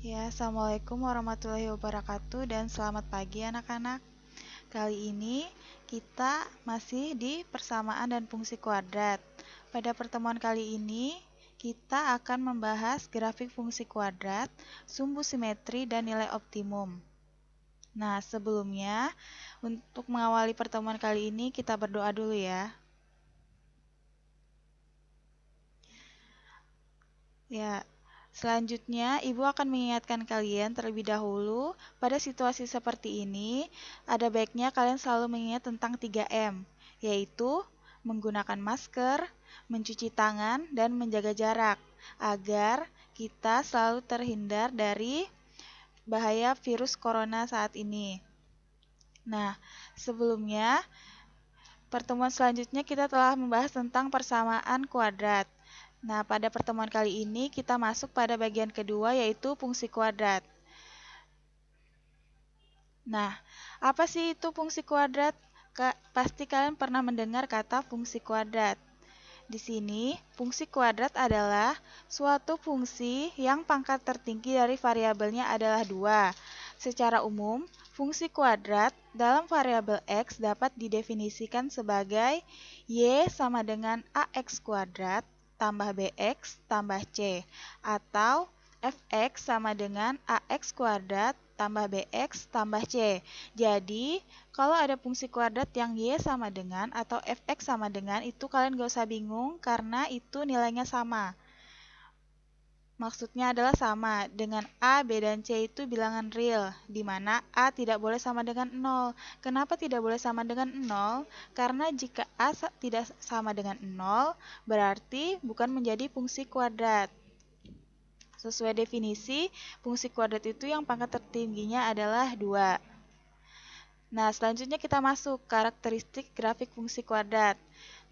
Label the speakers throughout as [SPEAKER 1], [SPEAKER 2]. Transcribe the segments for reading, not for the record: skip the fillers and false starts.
[SPEAKER 1] Ya, Assalamualaikum warahmatullahi wabarakatuh dan selamat pagi anak-anak. Kali ini kita masih di persamaan dan fungsi kuadrat. Pada pertemuan kali ini kita akan membahas grafik fungsi kuadrat, sumbu simetri, dan nilai optimum. Nah, sebelumnya untuk mengawali pertemuan kali ini kita berdoa dulu ya. Ya, selanjutnya Ibu akan mengingatkan kalian terlebih dahulu, pada situasi seperti ini, ada baiknya kalian selalu mengingat tentang 3M, yaitu menggunakan masker, mencuci tangan, dan menjaga jarak, agar kita selalu terhindar dari bahaya virus corona saat ini. Nah, sebelumnya, pertemuan selanjutnya kita telah membahas tentang persamaan kuadrat. Nah, pada pertemuan kali ini kita masuk pada bagian kedua yaitu fungsi kuadrat. Nah, apa sih itu fungsi kuadrat? Pasti kalian pernah mendengar kata fungsi kuadrat. Di sini, fungsi kuadrat adalah suatu fungsi yang pangkat tertinggi dari variabelnya adalah 2. Secara umum, fungsi kuadrat dalam variabel x dapat didefinisikan sebagai y sama dengan ax kuadrat tambah bx tambah c, atau fx sama dengan ax kuadrat tambah bx tambah c. Jadi, kalau ada fungsi kuadrat yang y sama dengan atau fx sama dengan, itu kalian gak usah bingung karena itu nilainya sama. Maksudnya adalah sama dengan A, B, dan C itu bilangan real, di mana A tidak boleh sama dengan 0. Kenapa tidak boleh sama dengan 0? Karena jika A tidak sama dengan 0, berarti bukan menjadi fungsi kuadrat. Sesuai definisi, fungsi kuadrat itu yang pangkat tertingginya adalah 2. Nah, selanjutnya kita masuk karakteristik grafik fungsi kuadrat.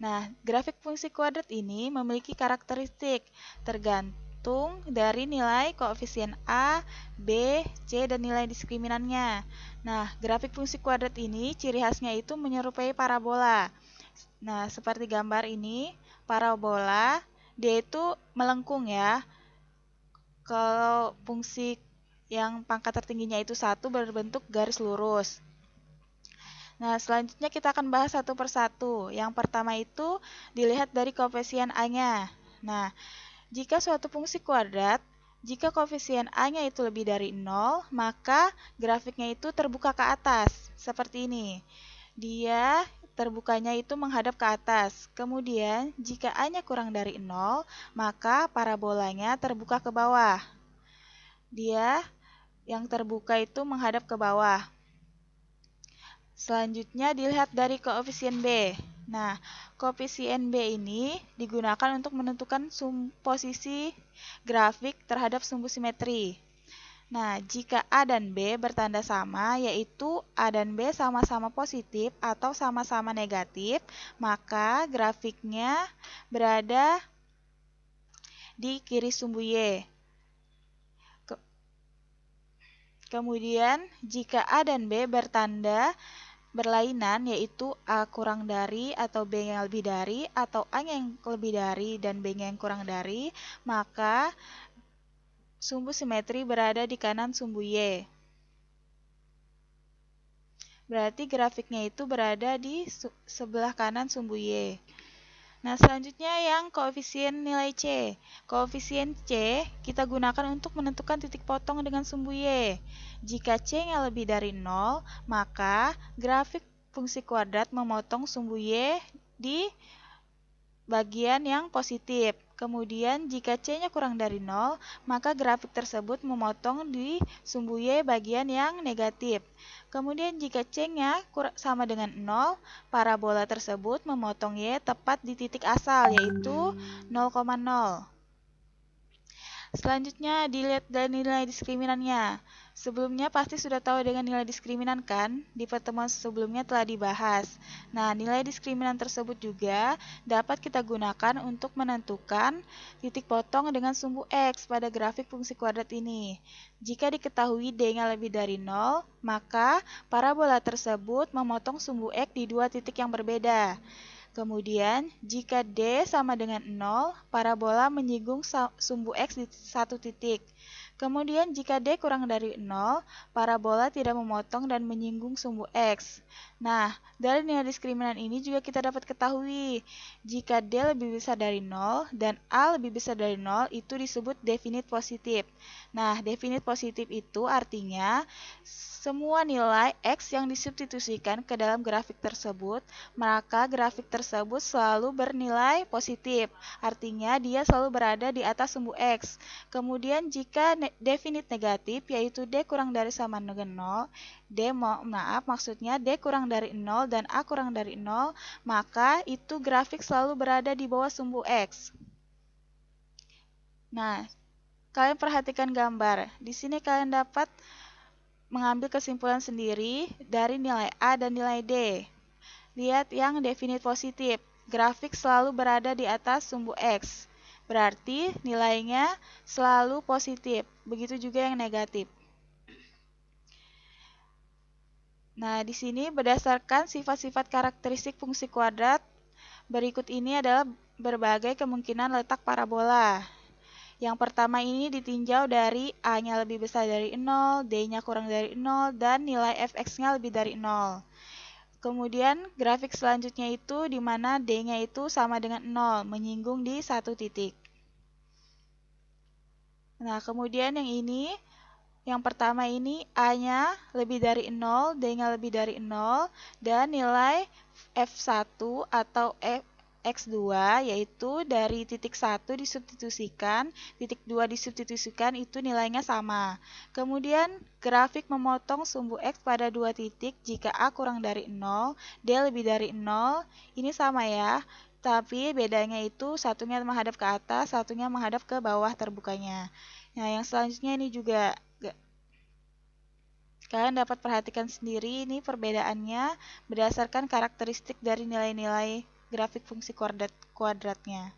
[SPEAKER 1] Nah, grafik fungsi kuadrat ini memiliki karakteristik tergantung dari nilai koefisien A, B, C, dan nilai diskriminannya. Nah, grafik fungsi kuadrat ini ciri khasnya itu menyerupai parabola. Nah, seperti gambar ini, parabola dia itu melengkung ya. Kalau fungsi yang pangkat tertingginya itu 1 berbentuk garis lurus. Nah, selanjutnya kita akan bahas satu persatu. Yang pertama itu dilihat dari koefisien A-nya. Nah, jika suatu fungsi kuadrat, jika koefisien A-nya itu lebih dari 0, maka grafiknya itu terbuka ke atas, seperti ini. Dia terbukanya itu menghadap ke atas. Kemudian, jika A-nya kurang dari 0, maka parabolanya terbuka ke bawah. Dia yang terbuka itu menghadap ke bawah. Selanjutnya dilihat dari koefisien B. Nah, koefisien B ini digunakan untuk menentukan posisi grafik terhadap sumbu simetri. Nah, jika A dan B bertanda sama, yaitu A dan B sama-sama positif atau sama-sama negatif, maka grafiknya berada di kiri sumbu Y. Kemudian, jika A dan B bertanda berlainan, yaitu A kurang dari atau B yang lebih dari atau A yang lebih dari dan B yang kurang dari, maka sumbu simetri berada di kanan sumbu Y. Berarti grafiknya itu berada di sebelah kanan sumbu Y. Nah, selanjutnya yang koefisien nilai C. Koefisien C kita gunakan untuk menentukan titik potong dengan sumbu Y. Jika C-nya lebih dari 0, maka grafik fungsi kuadrat memotong sumbu Y di bagian yang positif. Kemudian jika C-nya kurang dari 0, maka grafik tersebut memotong di sumbu Y bagian yang negatif. Kemudian jika C-nya sama dengan 0, parabola tersebut memotong Y tepat di titik asal, yaitu 0,0. Selanjutnya dilihat dari nilai diskriminannya. Sebelumnya pasti sudah tahu dengan nilai diskriminan kan? Di pertemuan sebelumnya telah dibahas. Nah, nilai diskriminan tersebut juga dapat kita gunakan untuk menentukan titik potong dengan sumbu X pada grafik fungsi kuadrat ini. Jika diketahui D-nya lebih dari 0, maka parabola tersebut memotong sumbu X di dua titik yang berbeda. Kemudian, jika D sama dengan 0, parabola menyinggung sumbu X di satu titik. Kemudian, jika D kurang dari 0, parabola tidak memotong dan menyinggung sumbu X. Nah, dari nilai diskriminan ini juga kita dapat ketahui, jika D lebih besar dari 0 dan A lebih besar dari 0, itu disebut definite positif. Nah, definite positif itu artinya semua nilai X yang disubstitusikan ke dalam grafik tersebut, maka grafik tersebut selalu bernilai positif. Artinya dia selalu berada di atas sumbu X. Kemudian jika definite negatif, yaitu D kurang dari sama dengan 0, maksudnya D kurang dari 0 dan A kurang dari 0, maka itu grafik selalu berada di bawah sumbu X. Nah, kalian perhatikan gambar. Di sini kalian dapat mengambil kesimpulan sendiri dari nilai A dan nilai D. Lihat yang definite positif. Grafik selalu berada di atas sumbu X. Berarti nilainya selalu positif. Begitu juga yang negatif. Nah, di sini berdasarkan sifat-sifat karakteristik fungsi kuadrat, berikut ini adalah berbagai kemungkinan letak parabola. Yang pertama ini ditinjau dari A-nya lebih besar dari 0, D-nya kurang dari 0, dan nilai fx-nya lebih dari 0. Kemudian grafik selanjutnya itu di mana D-nya itu sama dengan 0, menyinggung di satu titik. Nah, kemudian yang ini, yang pertama ini A-nya lebih dari 0, D-nya lebih dari 0, dan nilai F1 atau X2 yaitu dari titik 1 disubstitusikan, titik 2 disubstitusikan, itu nilainya sama. Kemudian grafik memotong sumbu X pada dua titik jika A kurang dari 0, D lebih dari 0, ini sama ya. Tapi bedanya itu satunya menghadap ke atas, satunya menghadap ke bawah terbukanya. Nah, yang selanjutnya ini juga kalian dapat perhatikan sendiri ini perbedaannya berdasarkan karakteristik dari nilai-nilai grafik fungsi kuadratnya.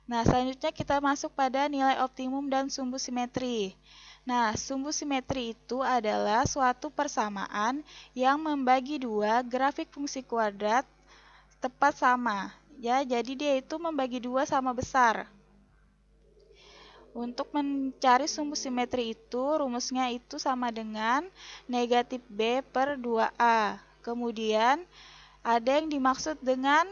[SPEAKER 1] Nah, selanjutnya kita masuk pada nilai optimum dan sumbu simetri. Nah, sumbu simetri itu adalah suatu persamaan yang membagi dua grafik fungsi kuadrat tepat sama. Ya, jadi dia itu membagi dua sama besar. Untuk mencari sumbu simetri itu, rumusnya itu sama dengan negatif B per 2A. Kemudian, ada yang dimaksud dengan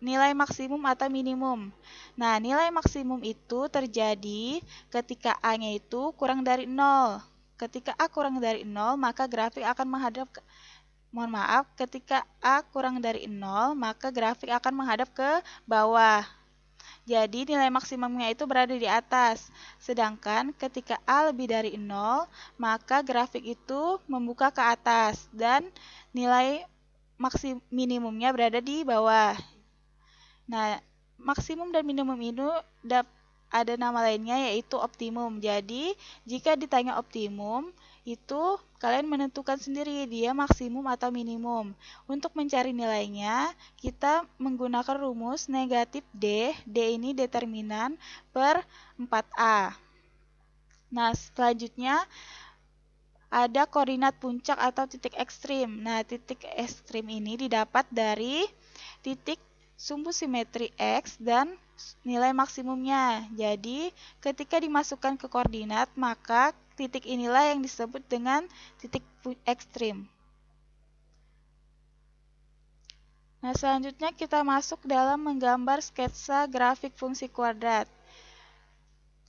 [SPEAKER 1] nilai maksimum atau minimum. Nah, nilai maksimum itu terjadi ketika A-nya itu kurang dari 0. Ketika A kurang dari 0, maka grafik akan menghadap ke, ketika A kurang dari 0, maka grafik akan menghadap ke bawah. Jadi nilai maksimumnya itu berada di atas. Sedangkan ketika A lebih dari 0, maka grafik itu membuka ke atas dan nilai minimumnya berada di bawah. Nah, maksimum dan minimum ini ada nama lainnya yaitu optimum. Jadi, jika ditanya optimum, itu kalian menentukan sendiri dia maksimum atau minimum. Untuk mencari nilainya, kita menggunakan rumus negatif D. D ini determinan per 4A. Nah, selanjutnya ada koordinat puncak atau titik ekstrim. Nah, titik ekstrim ini didapat dari titik sumbu simetri X dan nilai maksimumnya. Jadi, ketika dimasukkan ke koordinat, maka titik inilah yang disebut dengan titik ekstrim. Nah, selanjutnya kita masuk dalam menggambar sketsa grafik fungsi kuadrat.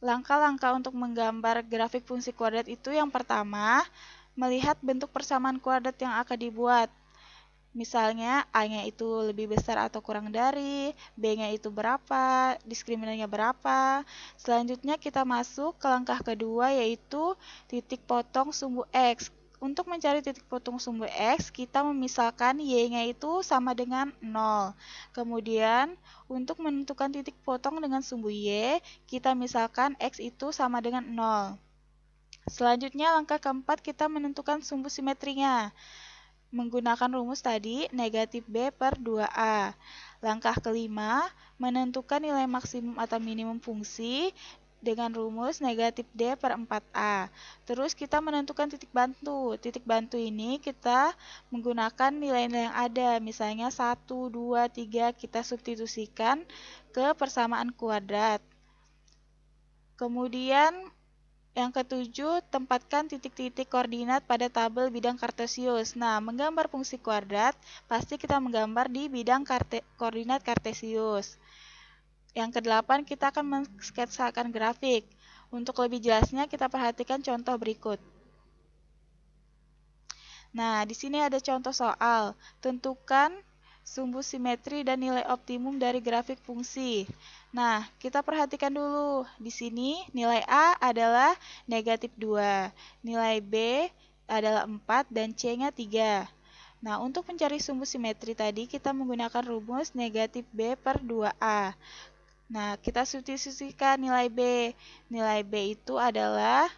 [SPEAKER 1] Langkah-langkah untuk menggambar grafik fungsi kuadrat itu yang pertama, melihat bentuk persamaan kuadrat yang akan dibuat. Misalnya A-nya itu lebih besar atau kurang dari, B-nya itu berapa, diskriminannya berapa. Selanjutnya kita masuk ke langkah kedua yaitu titik potong sumbu X. Untuk mencari titik potong sumbu X, kita memisahkan Y-nya itu sama dengan 0. Kemudian, untuk menentukan titik potong dengan sumbu Y, kita misalkan X itu sama dengan 0. Selanjutnya, langkah keempat kita menentukan sumbu simetrinya. Menggunakan rumus tadi, negatif B per 2A. Langkah kelima, menentukan nilai maksimum atau minimum fungsi dengan rumus negatif D per 4A. Terus kita menentukan titik bantu. Titik bantu ini kita menggunakan nilai-nilai yang ada. Misalnya 1, 2, 3 kita substitusikan ke persamaan kuadrat. Kemudian yang ketujuh, tempatkan titik-titik koordinat pada tabel bidang kartesius. Nah, menggambar fungsi kuadrat, pasti kita menggambar di bidang koordinat kartesius. Yang kedelapan, kita akan mensketsakan grafik. Untuk lebih jelasnya, kita perhatikan contoh berikut. Nah, di sini ada contoh soal. Tentukan sumbu simetri dan nilai optimum dari grafik fungsi. Nah, kita perhatikan dulu. Di sini nilai A adalah negatif 2, nilai B adalah 4, dan C-nya 3. Nah, untuk mencari sumbu simetri tadi, kita menggunakan rumus negatif B per 2A. Nah, kita substitusikan nilai B. Nilai B itu adalah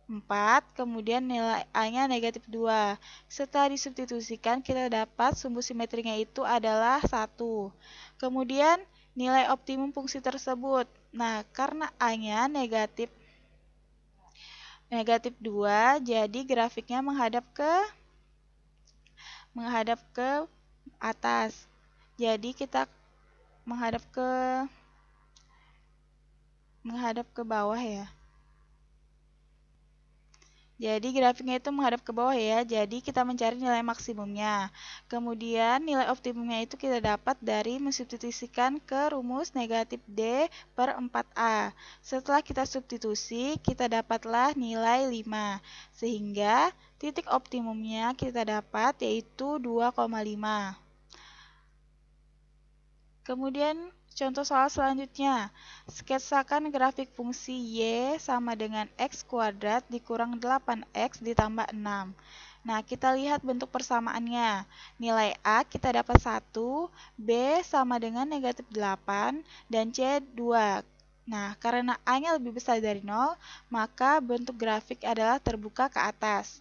[SPEAKER 1] 4, kemudian nilai A-nya negatif 2. Setelah disubstitusikan, kita dapat sumbu simetrinya itu adalah 1. Kemudian, nilai optimum fungsi tersebut. Nah, karena A-nya negatif 2, jadi grafiknya menghadap ke atas. Jadi, kita menghadap ke bawah ya. Jadi grafiknya itu menghadap ke bawah ya. Jadi kita mencari nilai maksimumnya. Kemudian nilai optimumnya itu kita dapat dari mensubstitusikan ke rumus negatif D per 4A. Setelah kita substitusi, kita dapatlah nilai 5. Sehingga titik optimumnya kita dapat yaitu 2,5. Kemudian contoh soal selanjutnya, sketsakan grafik fungsi Y sama dengan X kuadrat dikurang 8X ditambah 6. Nah, kita lihat bentuk persamaannya. Nilai A kita dapat 1, B sama dengan negatif 8, dan C 2. Nah, karena A-nya lebih besar dari 0, maka bentuk grafik adalah terbuka ke atas.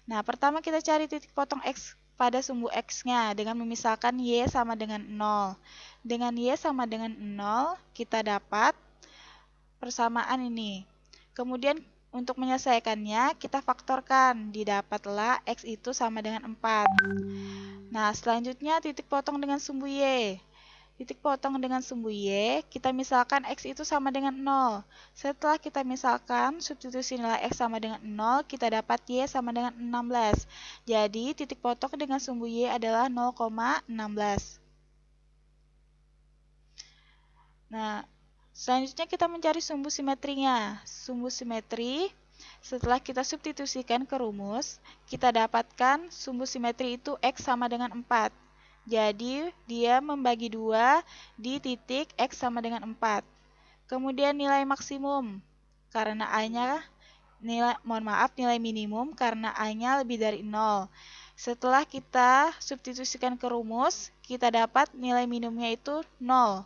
[SPEAKER 1] Nah, pertama kita cari titik potong X pada sumbu X-nya dengan memisahkan Y sama dengan 0. Dengan Y sama dengan 0, kita dapat persamaan ini. Kemudian untuk menyelesaikannya, kita faktorkan. Didapatlah X itu sama dengan 4. Nah, selanjutnya titik potong dengan sumbu Y. Titik potong dengan sumbu Y, kita misalkan X itu sama dengan 0. Setelah kita misalkan, substitusi nilai X sama dengan 0, kita dapat Y sama dengan 16. Jadi, titik potong dengan sumbu Y adalah 0,16. Nah, selanjutnya kita mencari sumbu simetrinya. Sumbu simetri, setelah kita substitusikan ke rumus, kita dapatkan sumbu simetri itu X sama dengan 4. Jadi, dia membagi 2 di titik X sama dengan 4. Kemudian nilai maksimum, karena A-nya nilai minimum karena A-nya lebih dari 0. Setelah kita substitusikan ke rumus, kita dapat nilai minimumnya itu 0.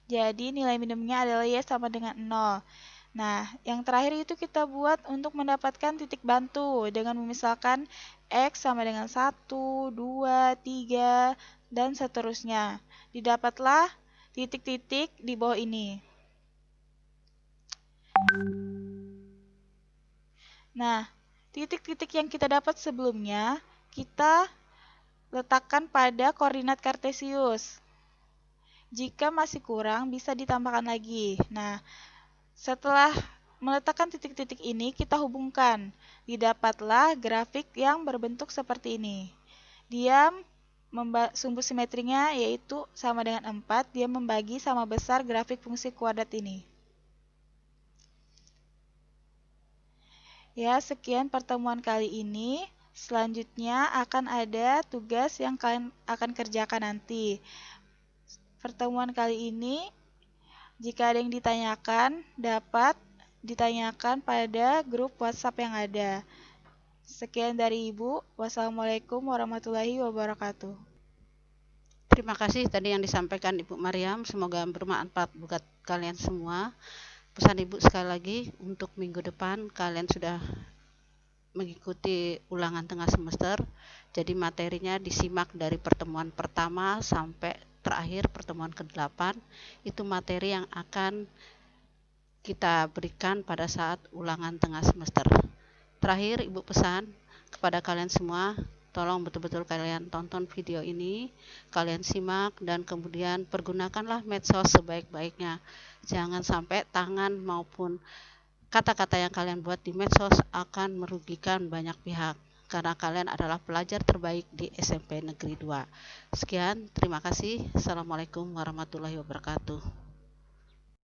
[SPEAKER 1] Jadi nilai minimumnya adalah Y sama dengan 0. Nah, yang terakhir itu kita buat untuk mendapatkan titik bantu dengan memisalkan X sama dengan 1, 2, 3, dan seterusnya. Didapatlah titik-titik di bawah ini. Nah, titik-titik yang kita dapat sebelumnya, kita letakkan pada koordinat kartesius. Jika masih kurang, bisa ditambahkan lagi. Nah, setelah meletakkan titik-titik ini, kita hubungkan. Didapatlah grafik yang berbentuk seperti ini. Dia sumbu simetrinya yaitu sama dengan 4, dia membagi sama besar grafik fungsi kuadrat ini. Ya, sekian pertemuan kali ini. Selanjutnya akan ada tugas yang kalian akan kerjakan nanti. Pertemuan kali ini, jika ada yang ditanyakan, dapat ditanyakan pada grup WhatsApp yang ada. Sekian dari Ibu. Wassalamualaikum warahmatullahi wabarakatuh.
[SPEAKER 2] Terima kasih tadi yang disampaikan Ibu Mariam. Semoga bermanfaat buat kalian semua. Pesan Ibu sekali lagi, untuk minggu depan kalian sudah mengikuti ulangan tengah semester. Jadi materinya disimak dari pertemuan pertama sampai terakhir pertemuan ke-8. Itu materi yang akan kita berikan pada saat ulangan tengah semester. Terakhir, Ibu pesan kepada kalian semua, tolong betul-betul kalian tonton video ini, kalian simak, dan kemudian pergunakanlah medsos sebaik-baiknya. Jangan sampai tangan maupun kata-kata yang kalian buat di medsos akan merugikan banyak pihak, karena kalian adalah pelajar terbaik di SMP Negeri 2. Sekian, terima kasih. Assalamualaikum warahmatullahi wabarakatuh.